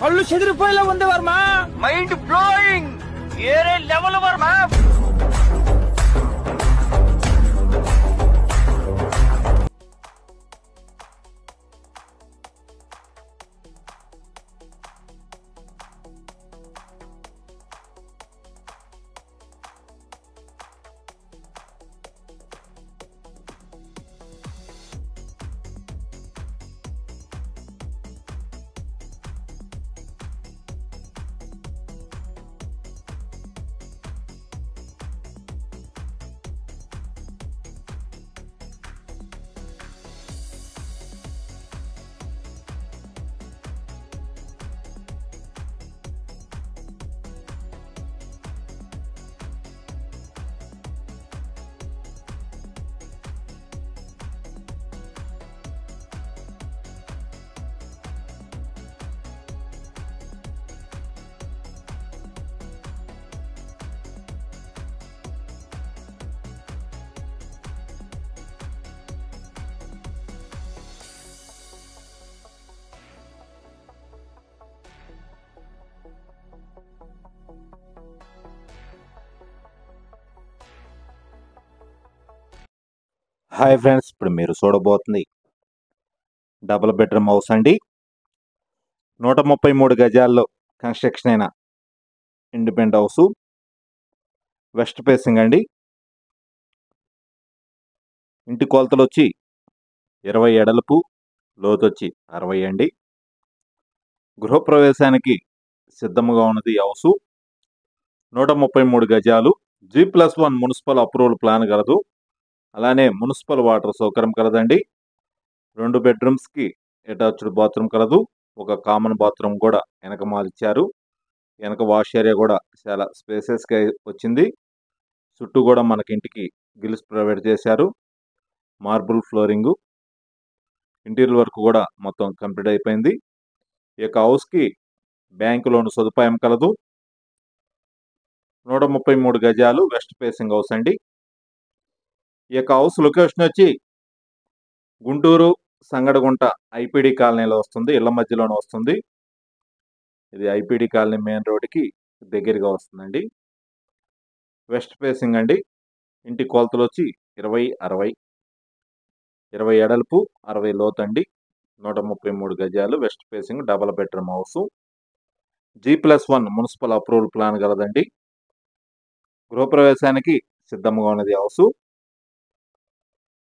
కళ్ళు చెదిరిపోయేలా ఉంది Varma. Mind blowing, ఏరే లెవెల్ వర్మ. హాయ్ ఫ్రెండ్స్, ఇప్పుడు మీరు చూడబోతుంది డబుల్ బెడ్రూమ్ హౌస్ అండి. 133 గజాల్లో కన్స్ట్రక్షన్ అయిన ఇండిపెండెంట్ హౌస్, వెస్ట్ ఫేసింగ్ అండి. ఇంటి కొలతలు వచ్చి 20 ఎడల్పు, లోతు వచ్చి 60 అండి. గృహప్రవేశానికి సిద్ధంగా ఉన్నది ఈ హౌసు. 133 గజాలు, G+1 మున్సిపల్ అప్రూవల్ ప్లాన్ కలదు. అలానే మున్సిపల్ వాటర్ సౌకర్యం కలదండి. 2 బెడ్రూమ్స్కి అటాచ్డ్ బాత్రూమ్ కలదు. ఒక కామన్ బాత్రూమ్ కూడా వెనక మాలిచ్చారు. వెనక వాష్ ఏరియా కూడా చాలా స్పేసెస్గా వచ్చింది. చుట్టూ కూడా మనకి ఇంటికి గిల్స్ ప్రొవైడ్ చేశారు. మార్బుల్ ఫ్లోరింగు, ఇంటీరియర్ వర్క్ కూడా మొత్తం కంప్లీట్ అయిపోయింది. ఈ యొక్క హౌస్కి బ్యాంకు లోన్ సదుపాయం కలదు. 133 గజాలు, వెస్ట్ ఫేసింగ్ హౌస్ అండి. ఈ యొక్క హౌస్ లొకేషన్ వచ్చి గుంటూరు సంగడగుంట ఐపీడీ కాలనీలో వస్తుంది. ఇళ్ల మధ్యలోనే వస్తుంది. ఇది ఐపీడీ కాలనీ మెయిన్ రోడ్డుకి దగ్గరగా వస్తుందండి. వెస్ట్ ఫేసింగ్ అండి. ఇంటి కొలతలు వచ్చి 20 ఎడల్పు, 60 లోతు అండి. 133 గజాలు, west facing, double bedroom house. G+1 municipal approval plan కలదండి. గృహప్రవేశానికి సిద్ధంగా ఉన్నది హౌసు.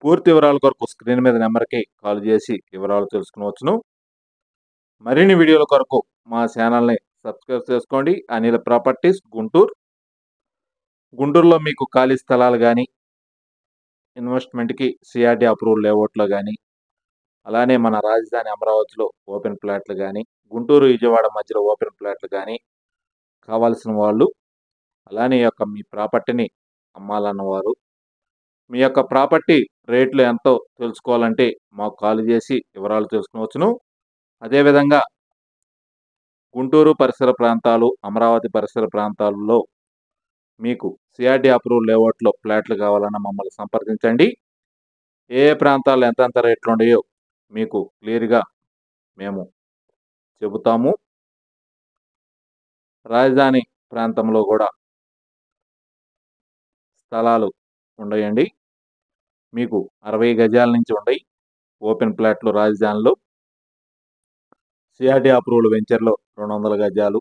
పూర్తి వివరాల కొరకు స్క్రీన్ మీద నెంబర్కి కాల్ చేసి వివరాలు తెలుసుకునవచ్చును. మరిన్ని వీడియోల కొరకు మా ఛానల్ని సబ్స్క్రైబ్ చేసుకోండి. అనిల్ ప్రాపర్టీస్ గుంటూరు. గుంటూరులో మీకు ఖాళీ స్థలాలు కానీ, ఇన్వెస్ట్మెంట్కి సిఆర్డీ అప్రూవల్ లేఅవుట్లో కానీ, అలానే మన రాజధాని అమరావతిలో ఓపెన్ ప్లాట్లు కానీ, గుంటూరు విజయవాడ మధ్యలో ఓపెన్ ప్లాట్లు కానీ కావాల్సిన వాళ్ళు, అలానే యొక్క మీ ప్రాపర్టీని అమ్మాలన్నవారు, మీ యొక్క ప్రాపర్టీ రేట్లు ఎంతో తెలుసుకోవాలంటే మాకు కాల్ చేసి వివరాలు తెలుసుకోవచ్చును. అదేవిధంగా గుంటూరు పరిసర ప్రాంతాలు, అమరావతి పరిసర ప్రాంతాలలో మీకు సిఆర్డీ అప్రూవల్ లేఅవుట్లో ఫ్లాట్లు కావాలన్నా మమ్మల్ని సంప్రదించండి. ఏ ప్రాంతాల్లో ఎంతెంత రేట్లు ఉన్నాయో మీకు క్లియర్గా మేము చెబుతాము. రాజధాని ప్రాంతంలో కూడా స్థలాలు ఉన్నాయండి. మీకు 60 గజాల నుంచి ఉన్నాయి ఓపెన్ ప్లాట్లు రాజధానిలో. సిఆర్డీ అప్రూవల్ వెంచర్లో 200 గజాలు,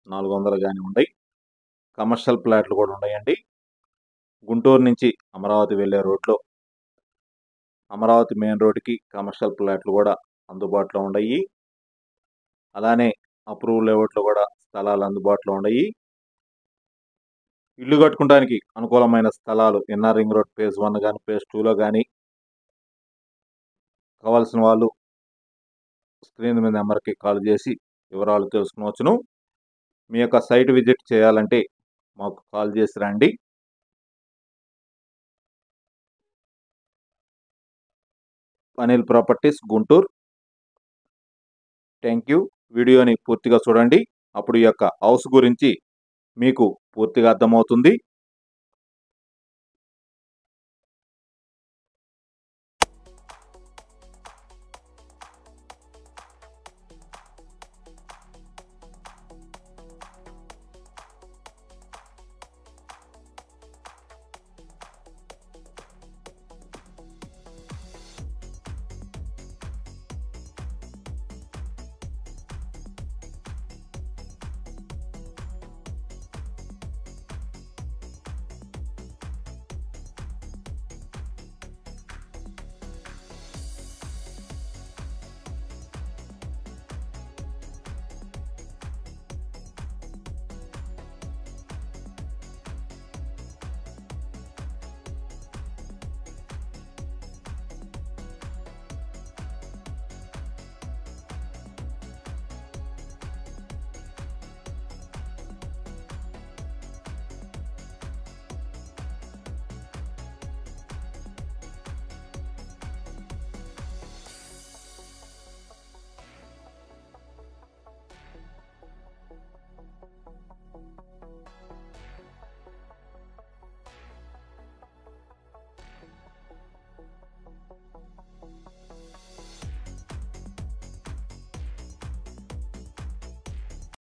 400 కానీ ఉన్నాయి. కమర్షియల్ ప్లాట్లు కూడా ఉన్నాయండి. గుంటూరు నుంచి అమరావతి వెళ్ళే రోడ్లో, అమరావతి మెయిన్ రోడ్డుకి కమర్షియల్ ప్లాట్లు కూడా అందుబాటులో ఉన్నాయి. అలానే అప్రూవల్ లేఅవుట్లో కూడా స్థలాలు అందుబాటులో ఉన్నాయి. ఇల్లు కట్టుకోవడానికి అనుకూలమైన స్థలాలు ఎన్ఆర్ రింగ్ రోడ్ ఫేజ్ 1 కానీ, ఫేజ్ 2లో కానీ కావాల్సిన వాళ్ళు స్క్రీన్ మీద నెంబర్కి కాల్ చేసి వివరాలు తెలుసుకోవచ్చును. మీ యొక్క సైట్ విజిట్ చేయాలంటే మాకు కాల్ చేసి రండి. Anil properties Guntur. Thank you. వీడియోని పూర్తిగా చూడండి. అప్పుడు ఈ యొక్క హౌస్ గురించి మీకు పూర్తిగా అర్థమవుతుంది.